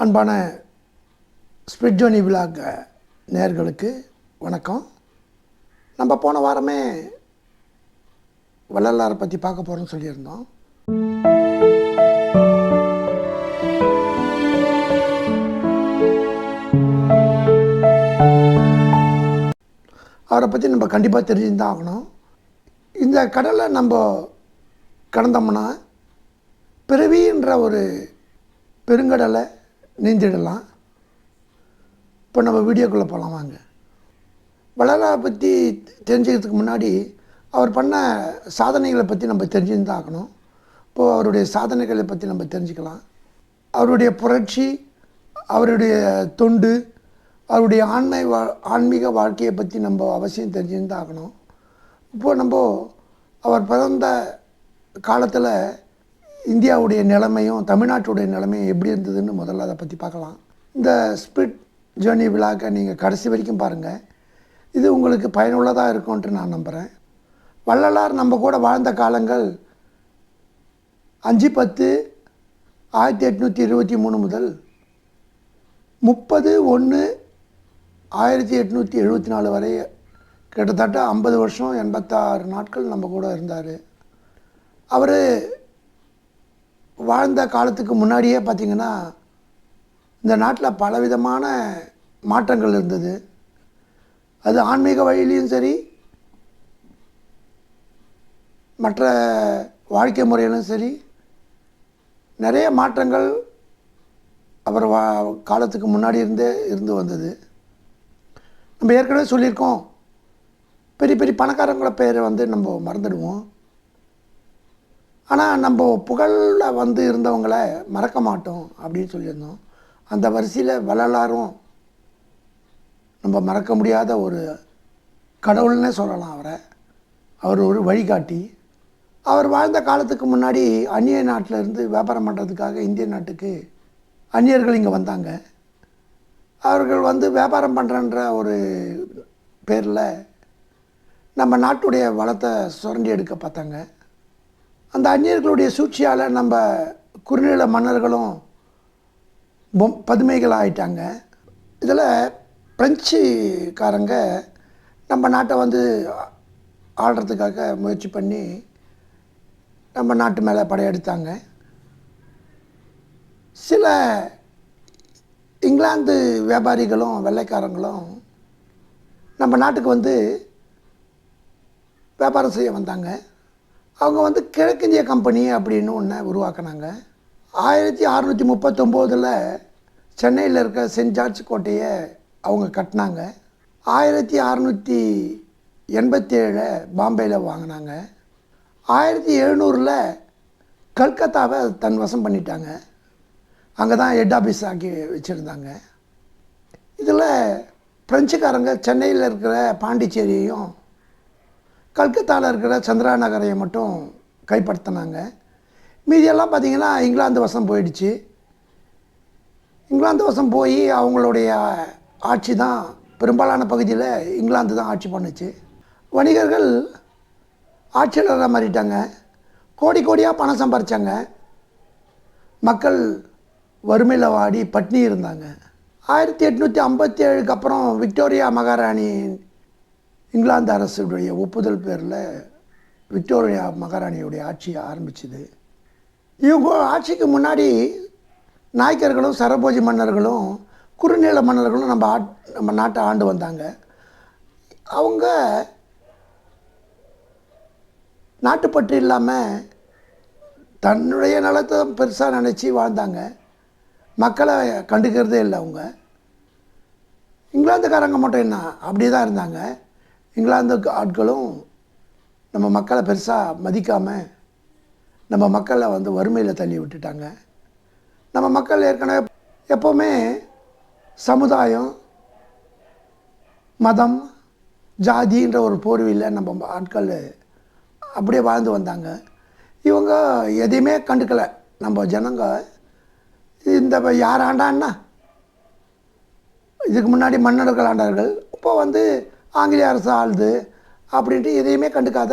அன்பான spirit ஜோனி vlog நேயர்களுக்கு வணக்கம். நம்ம போன வாரமே வள்ளலாரை பற்றி பார்க்க போகிறோம்னு சொல்லியிருந்தோம். அவரை பற்றி நம்ம கண்டிப்பாக தெரிஞ்சுதான் ஆகணும். இந்த கடலை நம்ம கடந்தோம்னா பிறவின்ற ஒரு பெருங்கடலை நீந்திடலாம். இப்போ நம்ம வீடியோக்குள்ளே போகலாம் வாங்க. வள்ளலாரை பற்றி தெரிஞ்சுக்கிறதுக்கு முன்னாடி அவர் பண்ண சாதனைகளை பற்றி நம்ம தெரிஞ்சுதான் ஆகணும். இப்போது அவருடைய சாதனைகளை பற்றி நம்ம தெரிஞ்சுக்கலாம். அவருடைய புரட்சி, அவருடைய தொண்டு, அவருடைய ஆன்மீக வாழ்க்கையை பற்றி நம்ம அவசியம் தெரிஞ்சுதான் ஆகணும். இப்போது நம்ம அவர் பிறந்த காலத்தில் இந்தியாவுடைய நிலைமையும் தமிழ்நாட்டுடைய நிலைமையும் எப்படி இருந்ததுன்னு முதல்ல அதை பற்றி பார்க்கலாம். இந்த ஸ்பிரிட் ஜேர்னி விழாக்க நீங்கள் கடைசி வரைக்கும் பாருங்கள். இது உங்களுக்கு பயனுள்ளதாக இருக்கும்ன்ட்டு நான் நம்புகிறேன். வள்ளலார் நம்ம கூட வாழ்ந்த காலங்கள் 5/10/1823 முதல் 30/1/1874 வரை கிட்டத்தட்ட 50 வருஷம் 86 நாட்கள் நம்ம கூட இருந்தார். அவர் வாழ்ந்த காலத்துக்கு முன்னாடியே பார்த்திங்கன்னா இந்த நாட்டில் பலவிதமான மாற்றங்கள் இருந்தது. அது ஆன்மீக வழியிலையும் சரி, மற்ற வாழ்க்கை முறையிலும் சரி, நிறைய மாற்றங்கள் அவர் காலத்துக்கு முன்னாடி இருந்து வந்தது. நம்ம ஏற்கனவே சொல்லியிருக்கோம், பெரிய பெரிய பணக்காரங்கள பேரை நம்ம மறந்துடுவோம். ஆனால் நம்ம புகழில் இருந்தவங்கள மறக்க மாட்டோம் அப்படின்னு சொல்லியிருந்தோம். அந்த வரிசையில் வள்ளலாரும் நம்ம மறக்க முடியாத ஒரு கடவுள்னே சொல்லலாம் அவரை. அவர் ஒரு வழிகாட்டி. அவர் வாழ்ந்த காலத்துக்கு முன்னாடி அந்நிய நாட்டில் இருந்து வியாபாரம் பண்ணுறதுக்காக இந்திய நாட்டுக்கு அந்நியர்கள் இங்கே வந்தாங்க. அவர்கள் வியாபாரம் பண்ணுறன்ற ஒரு பேரில் நம்ம நாட்டுடைய வளத்தை சுரண்டி எடுக்க பார்த்தாங்க. அந்த அந்நியர்களுடைய சூழ்ச்சியால் நம்ம குறுநில மன்னர்களும் பதுமைகள் ஆகிட்டாங்க. இதில் பிரெஞ்சுக்காரங்க நம்ம நாட்டை ஆள்றதுக்காக முயற்சி பண்ணி நம்ம நாட்டு மேலே படையெடுத்தாங்க. சில இங்கிலாந்து வியாபாரிகளும் வெள்ளைக்காரங்களும் நம்ம நாட்டுக்கு வியாபாரம் செய்ய வந்தாங்க. அவங்க கிழக்கிந்திய கம்பெனி அப்படின்னு ஒன்று உருவாக்கினாங்க. 1639 சென்னையில் இருக்க சென்ட் ஜார்ஜ் கோட்டையை அவங்க கட்டினாங்க. 1687 பாம்பேயில் வாங்கினாங்க. 1700 கல்கத்தாவை தன் வசம் பண்ணிட்டாங்க. அங்கே தான் ஹெட் ஆஃபீஸ் ஆக்கி வச்சுருந்தாங்க. இதில் பிரெஞ்சுக்காரங்க சென்னையில் இருக்கிற பாண்டிச்சேரியையும் கல்கத்தாவில் இருக்கிற சந்திரா நகரையை மட்டும் கைப்பற்றினாங்க. மீதியெல்லாம் பார்த்திங்கன்னா இங்கிலாந்து வசம் போயிடுச்சு. இங்கிலாந்து வசம் போய் அவங்களுடைய ஆட்சி தான் பெரும்பாலான பகுதியில் இங்கிலாந்து தான் ஆட்சி பண்ணுச்சு. வணிகர்கள் ஆட்சியாளராக மாறிட்டாங்க. கோடி கோடியாக பணம் சம்பாரித்தாங்க. மக்கள் வறுமையில் வாடி பட்னி இருந்தாங்க. 1857 அப்புறம் விக்டோரியா மகாராணி இங்கிலாந்து அரசுடைய ஒப்புதல் பேரில் விக்டோரியா மகாராணியுடைய ஆட்சி ஆரம்பிச்சுது. இவங்க ஆட்சிக்கு முன்னாடி நாயக்கர்களும் சரபோஜி மன்னர்களும் குறுநில மன்னர்களும் நம்ம நாட்டை ஆண்டு வந்தாங்க. அவங்க நாட்டுப்பற்று இல்லாமல் தன்னுடைய நலத்தை பெருசாக நினச்சி வாழ்ந்தாங்க. மக்களை கண்டுக்கிறதே இல்லை. அவங்க இங்கிலாந்துக்காரங்க மட்டும் என்ன அப்படி தான் இருந்தாங்க. இங்கிலாந்து ஆட்களும் நம்ம மக்களை பெருசாக மதிக்காமல் நம்ம மக்களை வறுமையில் தள்ளி விட்டுட்டாங்க. நம்ம மக்கள் ஏற்கனவே எப்போவுமே சமுதாயம், மதம், ஜாதின்ற ஒரு போர்வையில் நம்ம ஆட்கள் அப்படியே வாழ்ந்து வந்தாங்க. இவங்க எதையுமே கண்டுக்கலை. நம்ம ஜனங்க இந்த யார் ஆண்டான்னா இதுக்கு முன்னாடி மன்னர்கள் ஆண்டார்கள், இப்போ ஆங்கிலேய அரசு ஆளுது அப்படின்ட்டு எதையுமே கண்டுக்காத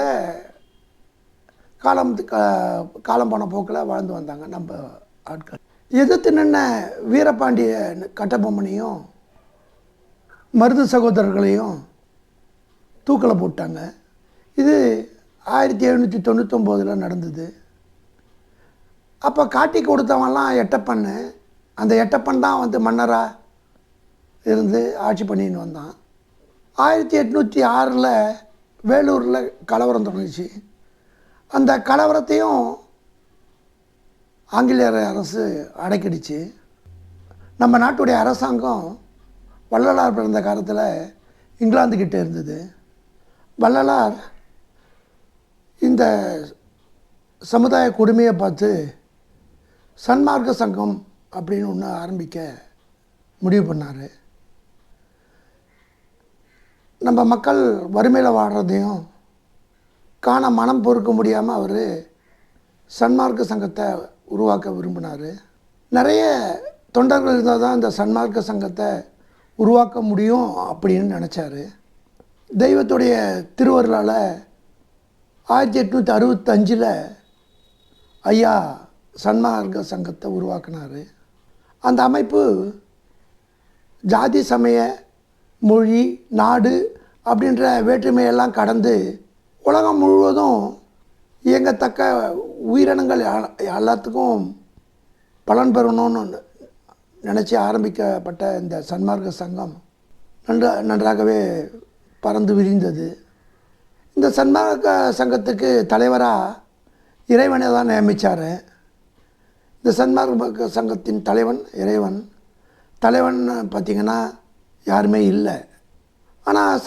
காலம் போன போக்கில் வாழ்ந்து வந்தாங்க நம்ம ஆட்கள். எதிர்த்து நின்ன வீரபாண்டிய கட்டபொம்மனையும் மருது சகோதரர்களையும் தூக்கில் போட்டாங்க. இது 1799 நடந்தது. அப்போ காட்டி கொடுத்தவன்லாம் எட்டப்பன். அந்த எட்டப்பன் தான் வந்து மன்னராக இருந்து ஆட்சி பண்ணின்னு வந்தான். 1806 வேலூரில் கலவரம் தொடங்குச்சு. அந்த கலவரத்தையும் ஆங்கிலேயர் அரசு அடக்கிடுச்சு. நம்ம நாட்டுடைய அரசாங்கம் வள்ளலார் பிறந்த காலத்தில் இங்கிலாந்துக்கிட்ட இருந்தது. வள்ளலார் இந்த சமுதாய கொடுமையை பார்த்து சன்மார்க்க சங்கம் அப்படின்னு ஒன்று ஆரம்பிக்க முடிவு பண்ணார். நம்ம மக்கள் வறுமையில் வாடுறதையும் காண மனம் பொறுக்க முடியாமல் அவர் சன்மார்க்க சங்கத்தை உருவாக்க விரும்பினார். நிறைய தொண்டர்கள் இருந்தால் தான் இந்த சன்மார்க்க சங்கத்தை உருவாக்க முடியும் அப்படின்னு நினச்சார். தெய்வத்துடைய திருவருளால் 1865 ஐயா சன்மார்க்க சங்கத்தை உருவாக்கினார். அந்த அமைப்பு ஜாதி சமய மொழி நாடு அப்படின்ற வேற்றுமையெல்லாம் கடந்து உலகம் முழுவதும் இயங்கத்தக்க உயிரினங்கள் எல்லாத்துக்கும் பலன் பெறணும்னு நினச்சி ஆரம்பிக்கப்பட்ட இந்த சன்மார்க்க சங்கம் நன்றாகவே பறந்து விரிந்தது. இந்த சன்மார்க்க சங்கத்துக்கு தலைவராக இறைவனை தான் நியமித்தார். இந்த சன்மார்க்க சங்கத்தின் தலைவன் இறைவன். தலைவன் பார்த்திங்கன்னா யாருமே இல்லை. ஆனால்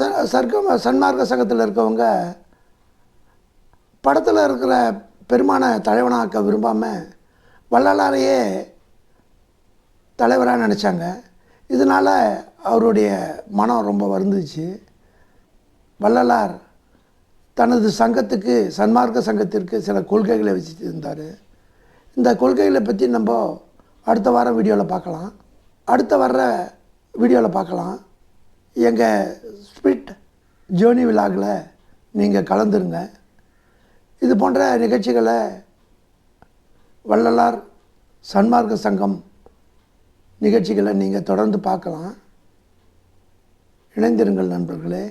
சன்மார்க்க சங்கத்தில் இருக்கவங்க படத்தில் இருக்கிற பெருமானை தலைவனாக்க விரும்பாமல் வள்ளலாரையே தலைவராக நினச்சாங்க. இதனால் அவருடைய மனம் ரொம்ப வருந்துச்சு. வள்ளலார் தனது சங்கத்துக்கு சன்மார்க்க சங்கத்திற்கு சில கொள்கைகளை வச்சுட்டு இருந்தார். இந்த கொள்கைகளை பற்றி நம்ம அடுத்த வாரம் வீடியோவில் பார்க்கலாம். அடுத்த வர்ற வீடியோவில் பார்க்கலாம். எங்கள் ஸ்பிரிட் ஜேர்னி விலாகில் நீங்கள் கலந்துருங்க. இது போன்ற நிகழ்ச்சிகளை வள்ளலார் சன்மார்க்க சங்கம் நிகழ்ச்சிகளை நீங்கள் தொடர்ந்து பார்க்கலாம். இணைந்திருங்கள் நண்பர்களே.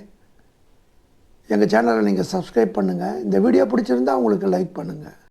எங்கள் சேனலை நீங்கள் சப்ஸ்கிரைப் பண்ணுங்கள். இந்த வீடியோ பிடிச்சிருந்தால் உங்களுக்கு லைக் பண்ணுங்கள்.